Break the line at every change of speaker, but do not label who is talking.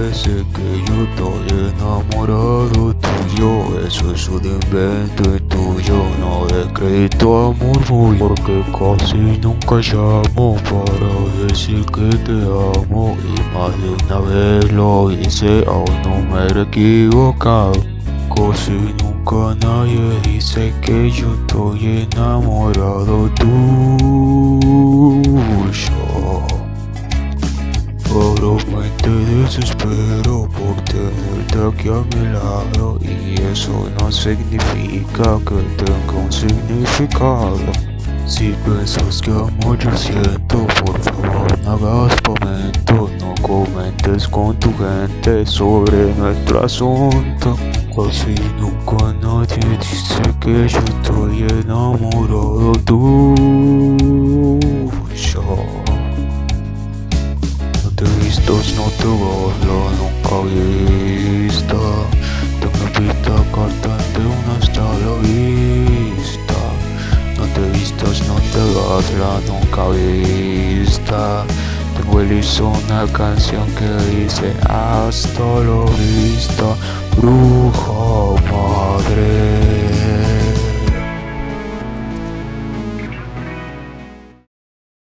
parece que yo estoy enamorado tuyo. Eso es un invento tuyo, no le crédito a murmullo, porque casi nunca llamo para decir que te amo. Y más de una vez lo hice a un número equivocado. Casi nunca nadie dice que yo estoy enamorado tuyo. Probablemente desespero por tenerte aquí a mi lado, y eso no significa que tenga un significado. Si piensas que amor yo siento, por favor no hagas momento, no comentes con tu gente sobre nuestro asunto. Casi nunca nadie dice que yo estoy enamorado tuyo. No te vistas, no te hablo, nunca vista. Tengo vista carta de una hasta la vista. No te vistas, no te habla, nunca vista. Tengo listo una canción que dice hasta la vista, bruja madre.